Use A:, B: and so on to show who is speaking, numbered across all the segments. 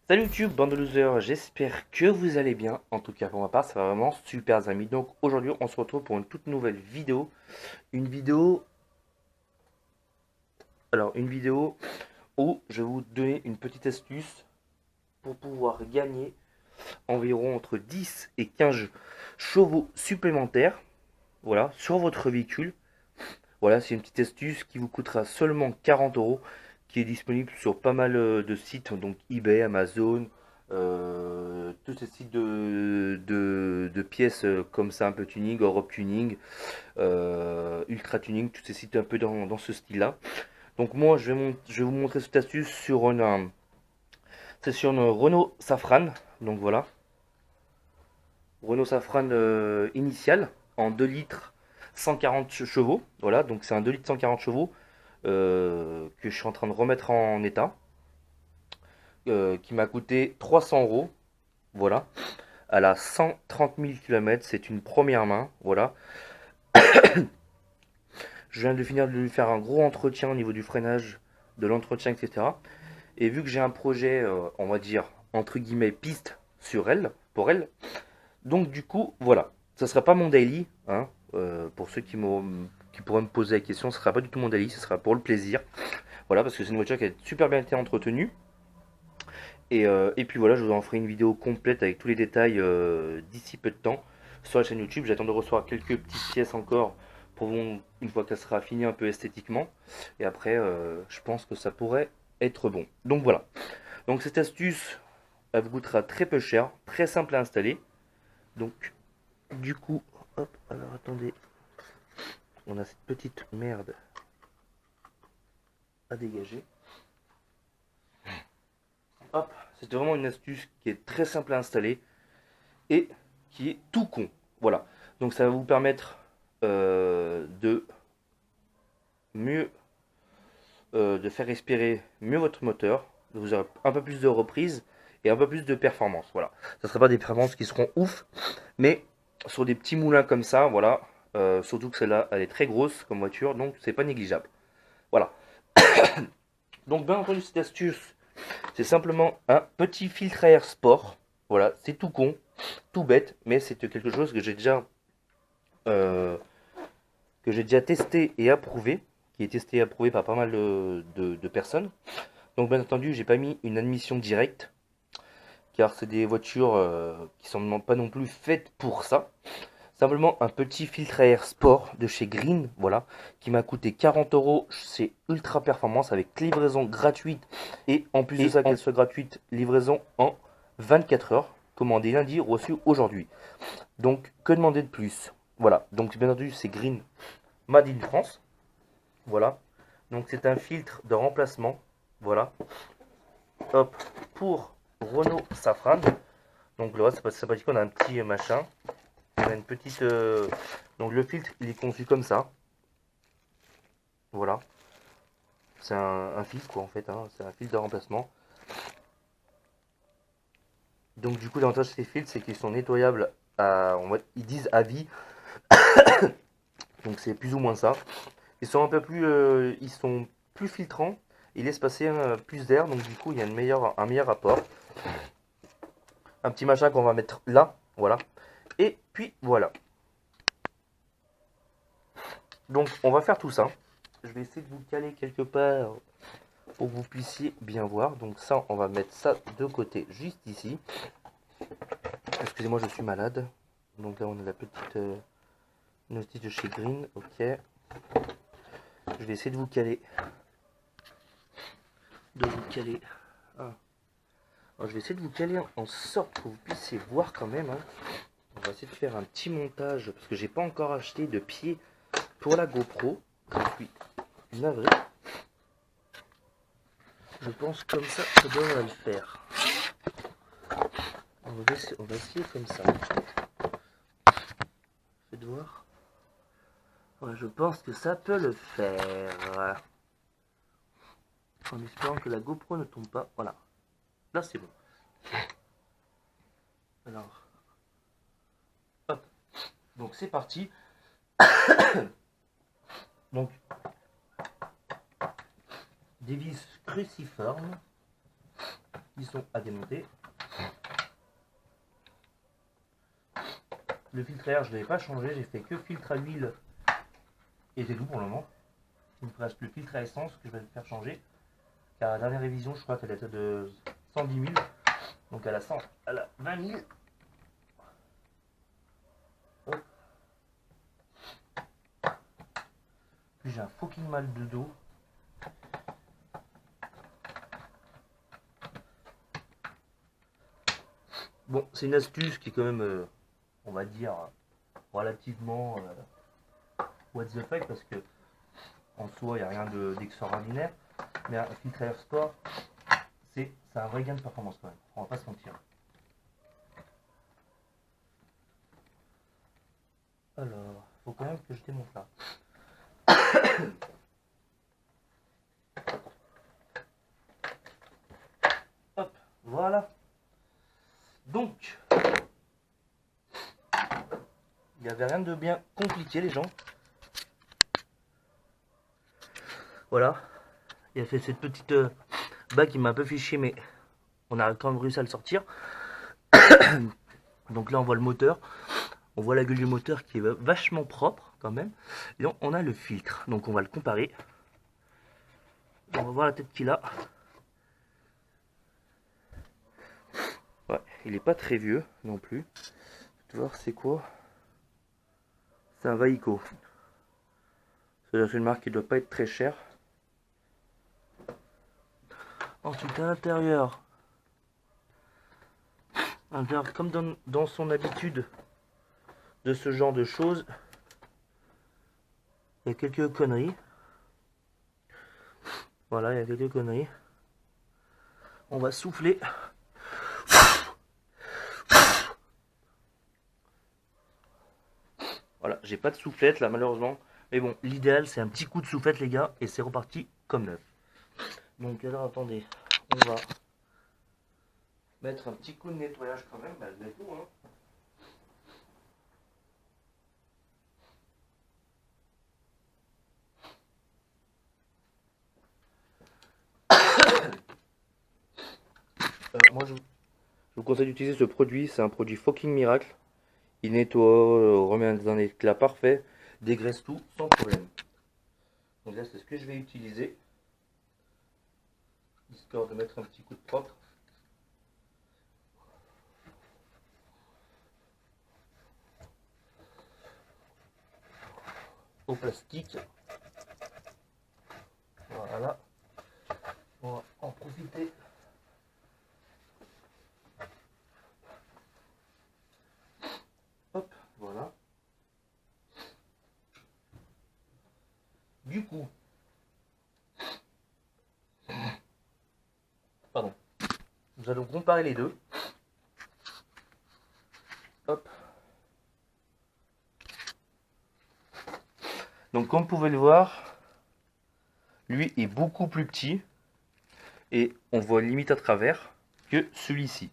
A: Salut YouTube, bande de losers, j'espère que vous allez bien. En tout cas pour ma part, ça va vraiment super amis. Donc aujourd'hui on se retrouve pour une toute nouvelle vidéo. Une vidéo... une vidéo où je vais vous donner une petite astuce pour pouvoir gagner environ entre 10 et 15 chevaux supplémentaires. Voilà, sur votre véhicule. Voilà, c'est une petite astuce qui vous coûtera seulement 40 €, qui est disponible sur pas mal de sites, donc eBay, Amazon, tous ces sites de pièces comme ça, un peu tuning, Europe Tuning, Ultra Tuning, tous ces sites un peu dans ce style-là. Donc moi, je vais vous montrer cette astuce sur c'est sur une Renault Safran, donc voilà, Renault Safran initial en 2 litres 140 chevaux, voilà, donc c'est un 2 litres 140 chevaux que je suis en train de remettre en état, qui m'a coûté 300 €, voilà. Elle a 130 000 km, c'est une première main, voilà. Je viens de finir de lui faire un gros entretien au niveau du freinage, de l'entretien, etc. Et vu que j'ai un projet, on va dire, entre guillemets, piste sur elle, pour elle, donc du coup, voilà. Ça ne sera pas mon daily, hein, pour ceux qui pourraient me poser la question, ce ne sera pas du tout mon daily, ce sera pour le plaisir. Voilà, parce que c'est une voiture qui a super bien été entretenue. Et puis voilà, je vous en ferai une vidéo complète avec tous les détails d'ici peu de temps sur la chaîne YouTube. J'attends de recevoir quelques petites pièces encore pour une fois qu'elle sera finie un peu esthétiquement. Et après, je pense que ça pourrait être bon. Donc voilà. Donc cette astuce, elle vous coûtera très peu cher, très simple à installer. Donc du coup, hop, alors attendez, on a cette petite merde à dégager. Hop, c'est vraiment une astuce qui est très simple à installer et qui est tout con. Voilà. Donc ça va vous permettre de mieux de faire respirer mieux votre moteur, de vous avoir un peu plus de reprise et un peu plus de performance. Voilà. Ça ne sera pas des performances qui seront ouf, mais sur des petits moulins comme ça, voilà. Surtout que celle-là, elle est très grosse comme voiture, donc c'est pas négligeable. Voilà. Donc bien entendu cette astuce, c'est simplement un petit filtre à air sport. Voilà, c'est tout con, tout bête, mais c'est quelque chose euh, que j'ai déjà testé et approuvé, qui est testé et approuvé par pas mal de personnes. Donc bien entendu, j'ai pas mis une admission directe, car c'est des voitures qui sont pas non plus faites pour ça. Simplement un petit filtre à air sport de chez Green, voilà, qui m'a coûté 40 €. C'est ultra performance avec livraison gratuite et en plus de ça qu'elle soit gratuite, livraison en 24 heures. Commandé lundi, reçu aujourd'hui. Donc que demander de plus? Voilà, donc bien entendu c'est Green Made in France. Voilà. Donc c'est un filtre de remplacement. Voilà. Hop. Pour Renault Safran. Donc là, c'est sympathique. On a un petit machin. On a une petite. Donc le filtre, il est conçu comme ça. Voilà. C'est un filtre quoi en fait. Hein. C'est un filtre de remplacement. Donc du coup, l'avantage de ces filtres, c'est qu'ils sont nettoyables ils disent à vie. Donc c'est plus ou moins ça. Ils sont un peu plus. Ils sont plus filtrants. Ils laissent passer plus d'air. Donc du coup, il y a un meilleur rapport. Un petit machin qu'on va mettre là, voilà. Et puis voilà. Donc on va faire tout ça. Je vais essayer de vous caler quelque part pour que vous puissiez bien voir. Donc ça, on va mettre ça de côté, juste ici. Excusez-moi, je suis malade. Donc là, on a la petite notice de chez Green. Ok. Je vais essayer de vous caler. Ah. Alors, je vais essayer de vous caler en sorte que vous puissiez voir quand même. Hein. On va essayer de faire un petit montage parce que j'ai pas encore acheté de pied pour la GoPro. Je suis navré. Je pense comme ça devrait le faire. On va essayer comme ça. Faites voir. Ouais, je pense que ça peut le faire. En espérant que la GoPro ne tombe pas. Voilà. Là c'est bon. Alors. Hop. Donc c'est parti. Donc. Des vis cruciformes. qui sont à démonter. Le filtre à air, je ne l'ai pas changé, j'ai fait que filtre à huile et c'est tout pour le moment. Il me reste le filtre à essence que je vais faire changer. Car la dernière révision, je crois qu'elle était de 110 000. Donc elle a 20 000. Hop. Puis j'ai un fucking mal de dos. Bon, c'est une astuce qui est quand même, on va dire, relativement what the fuck, parce que en soi, il n'y a rien d'extraordinaire. Mais un filtre à air sport, c'est un vrai gain de performance quand même. On va pas se mentir. Alors, faut quand même que je démonte là. Hop, voilà. Donc, il n'y avait rien de bien compliqué, les gens. Voilà. Il a fait cette petite bague qui m'a un peu fait chier, mais on a quand même réussi à le sortir. Donc là, on voit le moteur. On voit la gueule du moteur qui est vachement propre quand même. Et donc, on a le filtre. Donc, on va le comparer. On va voir la tête qu'il a. Ouais, il est pas très vieux non plus. Tu vois, c'est quoi? C'est un Vaiko. C'est une marque qui doit pas être très chère. Ensuite, à l'intérieur, comme dans son habitude de ce genre de choses, il y a quelques conneries. Voilà, il y a quelques conneries. On va souffler. Voilà, j'ai pas de soufflette là malheureusement. Mais bon, l'idéal c'est un petit coup de soufflette les gars et c'est reparti comme neuf. Donc alors attendez, on va mettre un petit coup de nettoyage quand même, malgré tout. Hein. Moi je vous conseille d'utiliser ce produit, c'est un produit fucking miracle. Il nettoie, remet un éclat parfait, dégraisse tout sans problème. Donc là c'est ce que je vais utiliser, histoire de mettre un petit coup de propre. Au plastique. Voilà. On va en profiter. Hop, voilà. Du coup, pardon, nous allons comparer les deux. Hop. Donc comme vous pouvez le voir, lui est beaucoup plus petit et on voit limite à travers que celui-ci.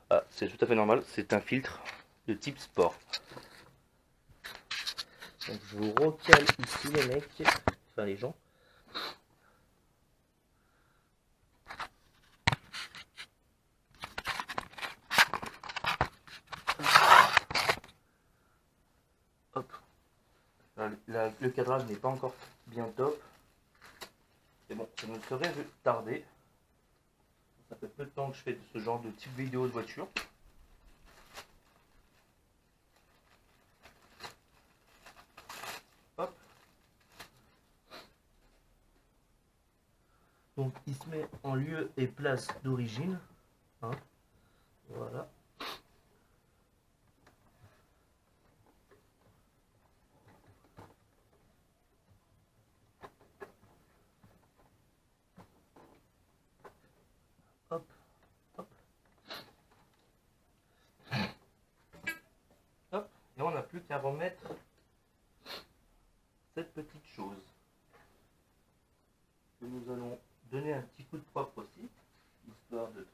A: Ah, c'est tout à fait normal, c'est un filtre de type sport. Donc je vous recale ici les mecs, enfin les gens. Hop. Le cadrage n'est pas encore bien top. Mais bon, ça ne saurait tarder. Ça fait peu de temps que je fais ce genre de type vidéo de voiture. Hop. Donc il se met en lieu et place d'origine. Hein. Voilà. Hop, hop. Hop. Et on n'a plus qu'à remettre cette petite chose. Que nous allons donner un petit coup de propre aussi, histoire de...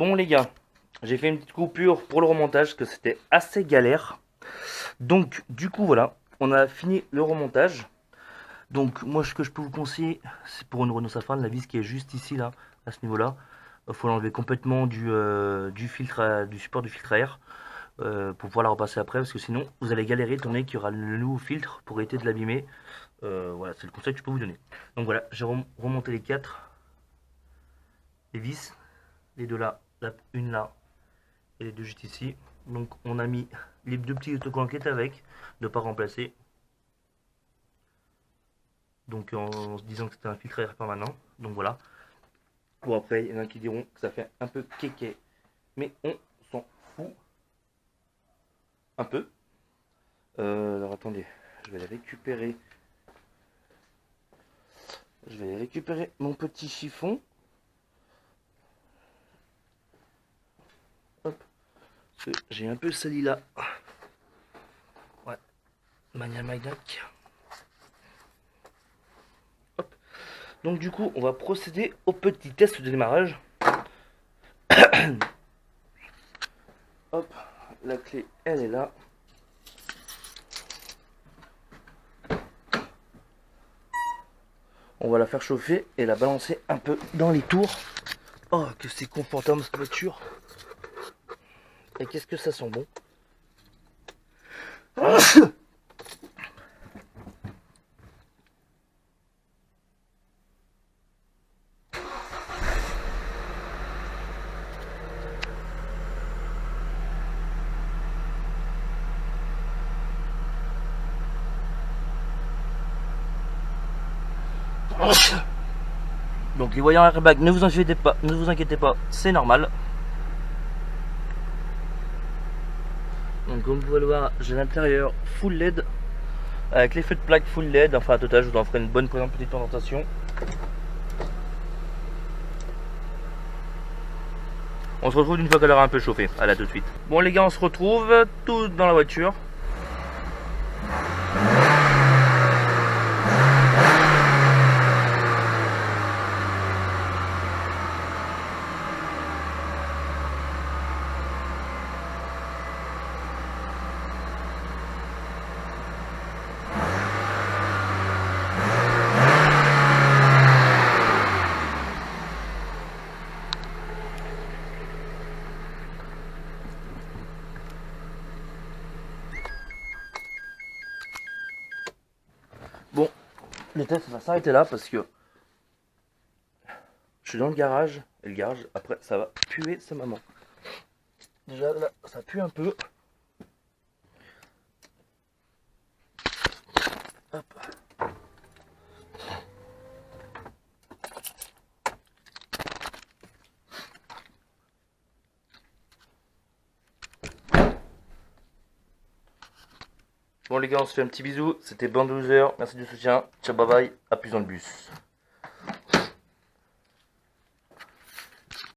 A: Bon les gars, j'ai fait une petite coupure pour le remontage parce que c'était assez galère. Donc du coup voilà, on a fini le remontage. Donc moi ce que je peux vous conseiller, c'est pour une Renault Safran, la vis qui est juste ici là, à ce niveau-là. Il faut l'enlever complètement du filtre, du support du filtre à air pour pouvoir la repasser après parce que sinon vous allez galérer étant donné qu'il y aura le nouveau filtre pour éviter de l'abîmer. Voilà, c'est le conseil que je peux vous donner. Donc voilà, j'ai remonté les vis, les deux là, une là et les deux juste ici. Donc on a mis les deux petits autocollants qui étaient avec, ne pas remplacer. Donc en se disant que c'était un filtre à air permanent. Donc voilà. Bon après, il y en a qui diront que ça fait un peu kéké. Mais on s'en fout. Un peu. Alors attendez, je vais les récupérer. Je vais récupérer mon petit chiffon. Hop. J'ai un peu sali là. Ouais. Mania Magnac. Hop. Donc du coup, on va procéder au petit test de démarrage. Hop. La clé, elle est là. On va la faire chauffer et la balancer un peu dans les tours. Oh, que c'est confortable cette voiture. Et qu'est-ce que ça sent bon. Donc les voyants airbag, ne vous inquiétez pas, c'est normal. Donc comme vous pouvez le voir, j'ai l'intérieur full LED avec les feux de plaque full LED. Enfin à total, je vous en ferai une bonne petite présentation. On se retrouve une fois qu'elle aura un peu chauffé. Allez, à tout de suite. Bon les gars, on se retrouve tous dans la voiture. Bon, le test va s'arrêter là parce que je suis dans le garage et le garage après ça va puer sa maman. Déjà là ça pue un peu. Hop. Bon les gars, on se fait un petit bisou, c'était Bandloser, merci du soutien, ciao bye bye, à plus dans le bus.